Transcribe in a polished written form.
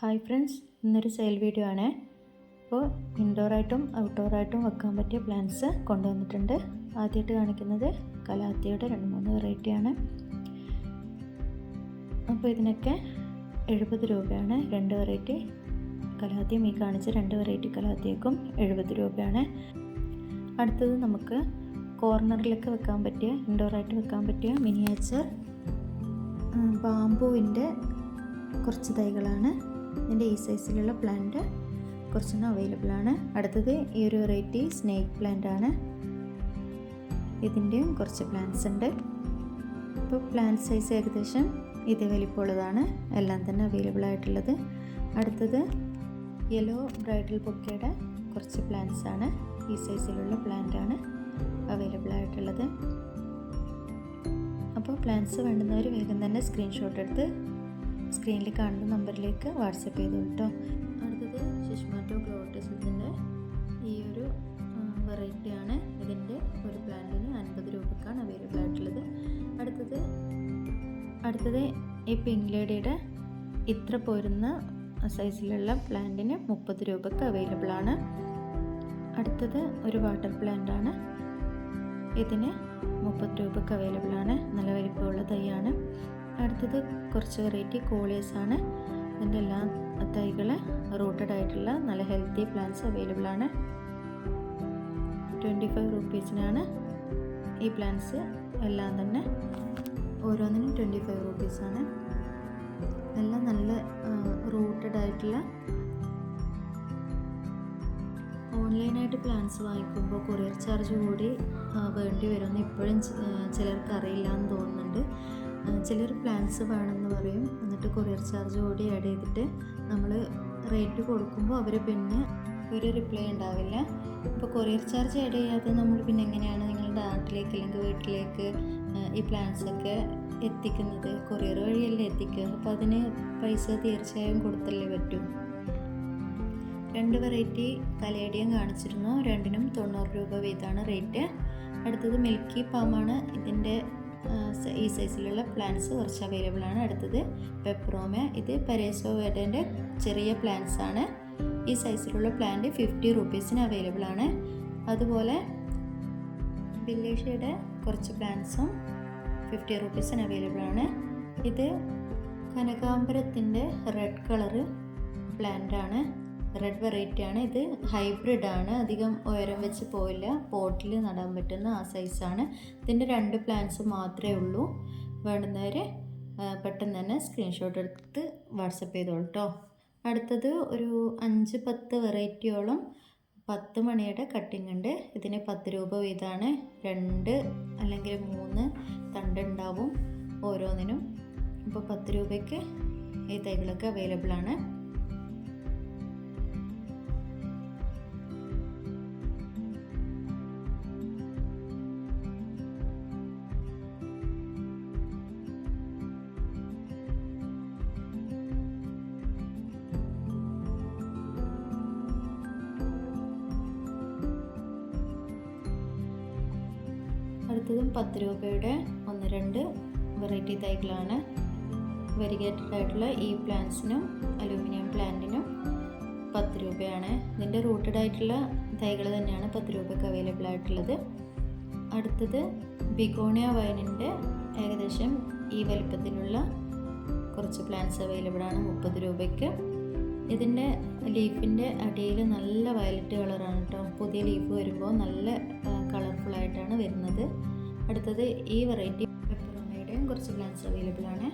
Hi friends, ഇന്നൊരു sale video ആണ്. അപ്പോൾ ഇൻഡോറായിട്ടും ഔട്ട്ഡോറായിട്ടും വെക്കാൻ പറ്റിയ പ്ലാന്റ്സ് കൊണ്ടുവന്നിട്ടുണ്ട്. ആദ്യമായിട്ട് കാണിക്കുന്നത് കലാത്തിയുടെ 2-3 വെറൈറ്റിയാണ്. അപ്പോൾ ഇതിനൊക്കെ 70 രൂപയാണ്. 2 വെറൈറ്റി കലാത്തിയും ഈ കാണിച്ച 2 വെറൈറ്റി കലാത്തിയേക്കും 70 രൂപയാണ്. അടുത്തത് നമുക്ക് കോർണറിലൊക്കെ വെക്കാൻ പറ്റിയ ഇൻഡോറായിട്ട് വെക്കാൻ പറ്റിയ മിനിയേച്ചർ ബാംബുവിൻ്റെ കുറച്ച് തൈകളാണ്. ഇതിൻ്റെ ഈ സൈസിലുള്ള പ്ലാന്റ് കുറച്ചൊന്നും അവൈലബിൾ ആണ്. അടുത്തത് ഈ ഒരു വെറൈറ്റി സ്നേക്ക് പ്ലാന്റ് ആണ്. ഇതിൻ്റെയും കുറച്ച് പ്ലാന്റ്സ് ഉണ്ട്. ഇപ്പോൾ പ്ലാന്റ് സൈസ് ഏകദേശം ഇത് വലിപ്പമുള്ളതാണ് എല്ലാം തന്നെ അവൈലബിൾ ആയിട്ടുള്ളത്. അടുത്തത് യെല്ലോ ബ്രൈഡൽ ബൊക്കയുടെ കുറച്ച് പ്ലാന്റ്സ് ആണ്. ഈ സൈസിലുള്ള പ്ലാന്റ് ആണ് അവൈലബിൾ ആയിട്ടുള്ളത്. അപ്പോൾ പ്ലാന്റ്സ് വേണ്ടുന്നവർ വേഗം തന്നെ സ്ക്രീൻഷോട്ട് എടുത്ത് സ്ക്രീനിൽ കാണുന്ന നമ്പറിലേക്ക് വാട്സപ്പ് ചെയ്തു കേട്ടോ. അടുത്തത് ഷിഷ്മാറ്റോ ഗ്ലോട്ടസിൻ്റെ ഈ ഒരു വെറൈറ്റിയാണ്. ഇതിൻ്റെ ഒരു പ്ലാന്റിന് 50 രൂപക്കാണ് അവൈലബിൾ ആയിട്ടുള്ളത്. അടുത്തത് ഈ പിങ്ക് ലേഡിയുടെ ഇത്ര പോരുന്ന സൈസിലുള്ള പ്ലാന്റിന് 30 രൂപക്ക് അവൈലബിൾ ആണ്. അടുത്തത് ഒരു വാട്ടർ പ്ലാന്റ് ആണ്. ഇതിന് 30 രൂപക്ക് അവൈലബിൾ ആണ്. നല്ല വലിപ്പമുള്ള തൈയാണ്. അടുത്തത് കുറച്ച് വെറൈറ്റി കോളിയസ് ആണ്. ഇതിൻ്റെ എല്ലാ തൈകൾ റൂട്ടഡ് ആയിട്ടുള്ള നല്ല ഹെൽത്തി പ്ലാന്റ്സ് അവൈലബിൾ ആണ്. 25 റുപ്പീസിനാണ് ഈ പ്ലാന്റ്സ് എല്ലാം തന്നെ. ഓരോന്നിനും 25 റുപ്പീസാണ്. എല്ലാം നല്ല റൂട്ടഡ് ആയിട്ടുള്ള. ഓൺലൈനായിട്ട് പ്ലാന്റ്സ് വാങ്ങിക്കുമ്പോൾ കൊറിയർ ചാർജ് കൂടി വേണ്ടി വരുമെന്ന് ഇപ്പോഴും ചിലർക്ക് അറിയില്ല എന്ന് തോന്നുന്നുണ്ട്. ചിലർ പ്ലാന്റ്സ് വേണമെന്ന് പറയും, എന്നിട്ട് കൊറിയർ ചാർജ് കൂടി ആഡ് ചെയ്തിട്ട് നമ്മൾ റേറ്റ് കൊടുക്കുമ്പോൾ അവർ പിന്നെ ഒരു റിപ്ലൈ ഉണ്ടാവില്ല. ഇപ്പോൾ കൊറിയർ ചാർജ് ആഡ് ചെയ്യാതെ നമ്മൾ പിന്നെ എങ്ങനെയാണ് നിങ്ങളുടെ നാട്ടിലേക്ക് അല്ലെങ്കിൽ വീട്ടിലേക്ക് ഈ പ്ലാന്റ്സൊക്കെ എത്തിക്കുന്നത്? കൊറിയർ വഴിയല്ലേ എത്തിക്കുക. അപ്പോൾ അതിന് പൈസ തീർച്ചയായും കൊടുത്തല്ലേ പറ്റൂ. 2 വെറൈറ്റി കലേഡിയം കാണിച്ചിരുന്നു. രണ്ടിനും 90 രൂപ വീതമാണ് റേറ്റ്. അടുത്തത് മിൽക്കി പാമാണ്. ഇതിൻ്റെ ഈ സൈസിലുള്ള പ്ലാന്റ്സ് കുറച്ച് അവൈലബിൾ ആണ്. അടുത്തത് പെപ്രോമ. ഇത് പരേസോ വേഡൻ്റെ ചെറിയ പ്ലാന്റ്സ് ആണ്. ഈ സൈസിലുള്ള പ്ലാന്റ് 50 റുപ്പീസിന് അവൈലബിൾ ആണ്. അതുപോലെ ബില്ലേഷ്യയുടെ കുറച്ച് പ്ലാന്റ്സും 50 റുപ്പീസിന് അവൈലബിൾ ആണ്. ഇത് കനകാംബരത്തിൻ്റെ റെഡ് കളറ് പ്ലാന്റ് ആണ്. റെഡ് വെറൈറ്റി ആണ്. ഇത് ഹൈബ്രിഡ് ആണ്. അധികം ഉയരം വെച്ച് പോയില്ല. പോട്ടിൽ നടാൻ പറ്റുന്ന ആ സൈസാണ്. ഇതിൻ്റെ 2 പ്ലാന്റ്സ് മാത്രമേ ഉള്ളൂ. വേണ്ടുന്നവർ പെട്ടെന്ന് തന്നെ സ്ക്രീൻഷോട്ട് എടുത്ത് വാട്സപ്പ് ചെയ്തോളൂ കേട്ടോ. അടുത്തത് ഒരു 5-10 വെറൈറ്റിയോളം 10 മണിയുടെ കട്ടിങ് ഉണ്ട്. ഇതിന് 10 രൂപ വീതമാണ്. 2 അല്ലെങ്കിൽ 3 തണ്ട് ഉണ്ടാവും ഓരോന്നിനും. അപ്പോൾ 10 രൂപയ്ക്ക് ഈ തൈകളൊക്കെ അവൈലബിൾ ആണ്. അടുത്തതും 10 രൂപയുടെ 1-2 വെറൈറ്റി തൈകളാണ്. വെരിഗേറ്റഡ് ആയിട്ടുള്ള ഈ പ്ലാന്റ്സിനും അലൂമിനിയം പ്ലാന്റിനും 10 രൂപയാണ്. ഇതിൻ്റെ റൂട്ടഡ് ആയിട്ടുള്ള തൈകൾ തന്നെയാണ് 10 രൂപയ്ക്ക് അവൈലബിൾ ആയിട്ടുള്ളത്. അടുത്തത് ബിഗോണിയ വൈനിൻ്റെ ഏകദേശം ഈ വലുപ്പത്തിലുള്ള കുറച്ച് പ്ലാന്റ്സ് അവൈലബിൾ ആണ് 30 രൂപയ്ക്ക്. ഇതിൻ്റെ ലീഫിൻ്റെ അടിയിൽ നല്ല വയലറ്റ് കളറാണ് കേട്ടോ. പുതിയ ലീഫ് വരുമ്പോൾ നല്ല കളർഫുള്ളായിട്ടാണ് വരുന്നത്. അടുത്തത് ഈ വെറൈറ്റി പെപ്പറോമയുടെയും കുറച്ച് പ്ലാന്റ്സ് അവൈലബിൾ ആണ്.